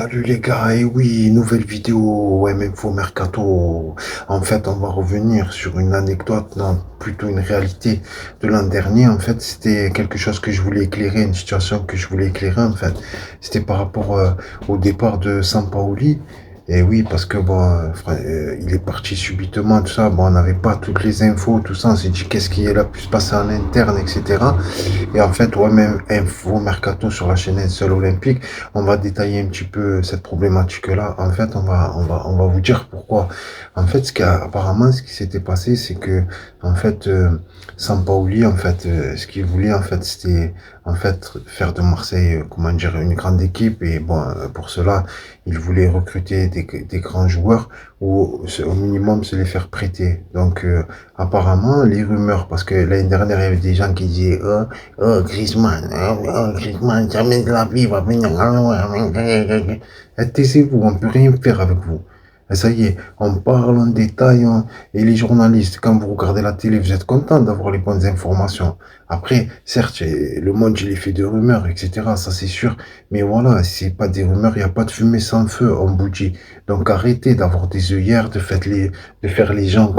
Salut les gars, et oui, nouvelle vidéo MFO Mercato. En fait, on va revenir sur une anecdote, non, plutôt une réalité de l'an dernier. En fait, c'était quelque chose que je voulais éclairer, une situation que je voulais éclairer. En fait, c'était par rapport au départ de Sampaoli. Et oui, parce que bon, il est parti subitement, tout ça. Bon, on n'avait pas toutes les infos, tout ça. On s'est dit qu'est-ce qui est là pu se passer en interne, etc. Et en fait, ouais, même Info Mercato sur la chaîne Seul Olympique, on va détailler un petit peu cette problématique-là. En fait, on va vous dire pourquoi. En fait, apparemment, ce qui s'était passé, c'est que, en fait, Sampaoli, en fait, ce qu'il voulait, en fait, c'était, en fait, faire de Marseille, comment dire, une grande équipe. Et bon, pour cela, il voulait recruter des grands joueurs ou au minimum se les faire prêter. Donc, apparemment, les rumeurs, parce que l'année dernière, il y avait des gens qui disaient, oh, Griezmann, Griezmann, jamais de la vie va venir. Taisez-vous, on ne peut rien faire avec vous. Et ça y est, on parle en détail, et les journalistes, quand vous regardez la télé, vous êtes content d'avoir les bonnes informations. Après, certes, le monde, il est fait de rumeurs, etc., ça c'est sûr, mais voilà, c'est pas des rumeurs, il n'y a pas de fumée sans feu, on vous dit. Donc arrêtez d'avoir des œillères, de faire les gens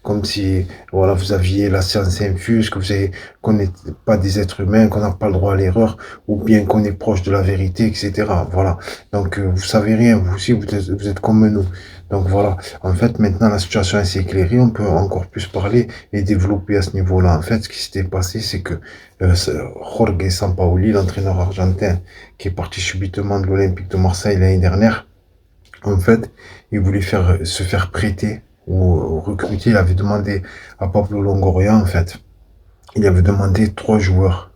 comme si, voilà, vous aviez la science infuse, qu'on n'est pas des êtres humains, qu'on n'a pas le droit à l'erreur, ou bien qu'on est proche de la vérité, etc. Voilà. Donc, vous savez rien, vous aussi, vous êtes comme nous. Donc voilà, en fait, maintenant la situation s'est éclairée, on peut encore plus parler et développer à ce niveau-là. En fait, ce qui s'était passé, c'est que Jorge Sampaoli, l'entraîneur argentin, qui est parti subitement de l'Olympique de Marseille l'année dernière, en fait, il voulait se faire prêter ou recruter. Il avait demandé à Pablo Longoria, en fait, il avait demandé trois joueurs,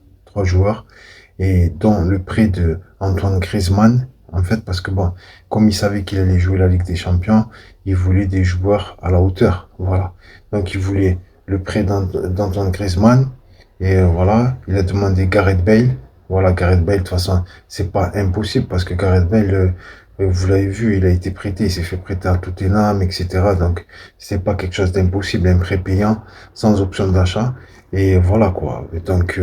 et dont le prêt de Antoine Griezmann, en fait, parce que bon, comme il savait qu'il allait jouer la Ligue des Champions, il voulait des joueurs à la hauteur, voilà. Donc il voulait le prêt d'Antoine Griezmann, et voilà, il a demandé Gareth Bale. Voilà, Gareth Bale, de toute façon, c'est pas impossible, parce que Gareth Bale, vous l'avez vu, il a été prêté, il s'est fait prêter à Tottenham, etc. Donc, c'est pas quelque chose d'impossible, un prêt payant, sans option d'achat. Et voilà quoi. Et donc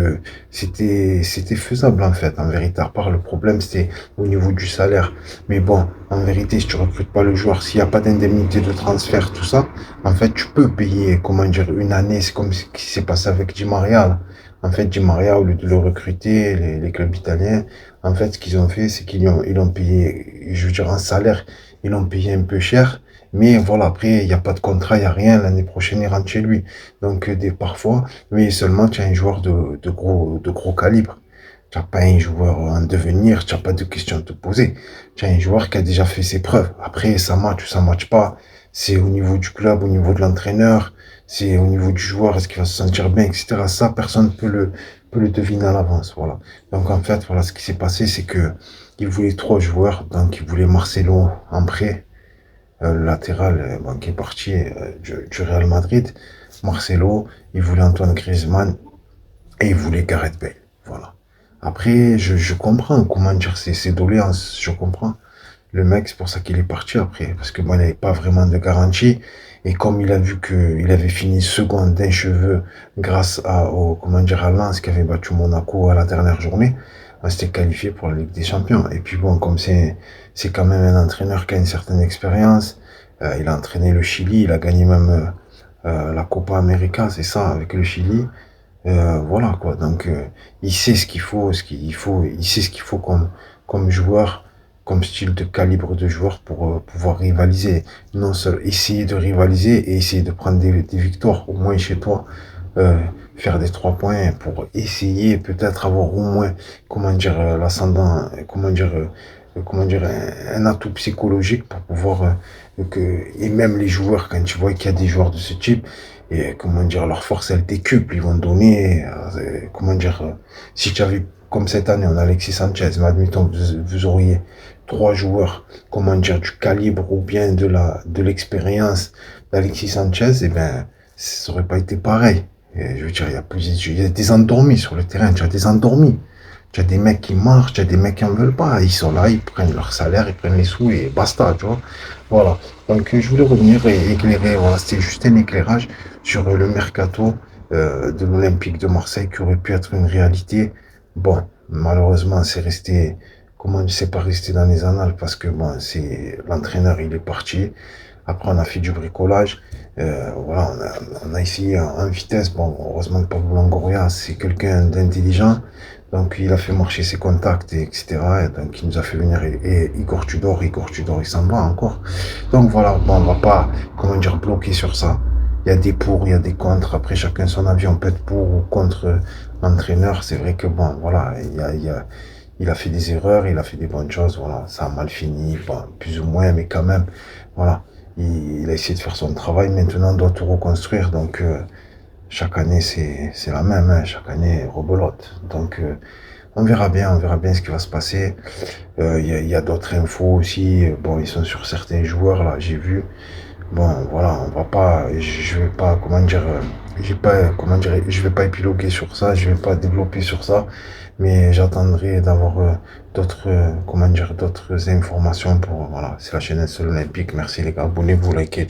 c'était faisable en fait, en vérité. À part le problème, c'était au niveau du salaire. Mais bon, en vérité, si tu recrutes pas le joueur, s'il n'y a pas d'indemnité de transfert, tout ça, en fait, tu peux payer, comment dire, une année. C'est comme ce qui s'est passé avec Di Maria, là. En fait, Di Maria, au lieu de le recruter, les clubs italiens, en fait, ce qu'ils ont fait, c'est ils ont payé, je veux dire, un salaire, ils l'ont payé un peu cher. Mais voilà, après, il n'y a pas de contrat, il n'y a rien. L'année prochaine, il rentre chez lui. Donc, parfois, mais seulement tu as un joueur de gros calibre. Tu n'as pas un joueur en devenir, tu n'as pas de questions à te poser. Tu as un joueur qui a déjà fait ses preuves. Après, ça match ou ça match pas. C'est au niveau du club, au niveau de l'entraîneur, c'est au niveau du joueur, est-ce qu'il va se sentir bien, etc. Ça, personne ne peut le deviner à l'avance. Voilà. Donc, en fait, voilà, ce qui s'est passé, c'est que il voulait trois joueurs. Donc, il voulait Marcelo en prêt, le latéral bon, qui est parti du Real Madrid. Marcelo, il voulait Antoine Griezmann et il voulait Gareth Bale. Voilà. Après, je comprends comment dire ses doléances, je comprends. Le mec, c'est pour ça qu'il est parti après, parce que moi, il n'avait pas vraiment de garantie. Et comme il a vu qu'il avait fini second d'un cheveu grâce comment dire, à Lens qui avait battu Monaco à la dernière journée, on s'était qualifié pour la Ligue des Champions. Et puis bon, comme c'est quand même un entraîneur qui a une certaine expérience, il a entraîné le Chili, il a gagné même la Copa América, c'est ça, avec le Chili. Voilà quoi. Donc il sait ce qu'il faut, il sait ce qu'il faut comme joueur, comme style de calibre de joueur pour pouvoir rivaliser. Non seulement essayer de rivaliser et essayer de prendre des victoires, au moins chez toi, euh, faire des 3 points pour essayer peut-être avoir au moins, comment dire, l'ascendant, comment dire, un atout psychologique pour pouvoir et même les joueurs, quand tu vois qu'il y a des joueurs de ce type, et comment dire, leur force elle décuple, ils vont donner, comment dire, si tu avais, comme cette année, on a Alexis Sanchez, mais admettons que vous auriez trois joueurs, comment dire, du calibre ou bien de l'expérience d'Alexis Sanchez, eh ben, ça aurait pas été pareil. Et je veux dire, il y a des endormis sur le terrain, tu as des endormis. Tu as des mecs qui marchent, tu as des mecs qui en veulent pas. Ils sont là, ils prennent leur salaire, ils prennent les sous et basta, tu vois. Voilà. Donc, je voulais revenir et éclairer, voilà, c'était juste un éclairage sur le mercato de l'Olympique de Marseille qui aurait pu être une réalité. Bon, malheureusement, c'est resté, comment c'est pas resté dans les annales parce que bon, c'est l'entraîneur, il est parti. Après, on a fait du bricolage. Voilà, on a essayé en vitesse. Bon, heureusement que Pablo Longoria, c'est quelqu'un d'intelligent. Donc, il a fait marcher ses contacts, etc. Et donc, il nous a fait venir et Igor Tudor. Igor Tudor, il s'en va encore. Donc, voilà, bon, on va pas, comment dire, bloquer sur ça. Il y a des pour, il y a des contre. Après, chacun son avis. On peut être pour ou contre l'entraîneur. C'est vrai que, bon, voilà, il a fait des erreurs, il a fait des bonnes choses. Voilà, ça a mal fini, bon, plus ou moins, mais quand même, voilà. Il a essayé de faire son travail. Maintenant, on doit tout reconstruire. Donc, chaque année, c'est la même. Hein. Chaque année, rebelote. Donc, on verra bien ce qui va se passer. Y a d'autres infos aussi. Bon, ils sont sur certains joueurs, là, j'ai vu. Bon, voilà, on va pas, je vais pas, comment dire, j'ai pas, comment dire, je vais pas épiloguer sur ça, je vais pas développer sur ça, mais j'attendrai d'avoir d'autres, comment dire, d'autres informations pour, voilà, c'est la chaîne Seul Olympique. Merci les gars, abonnez-vous, likez,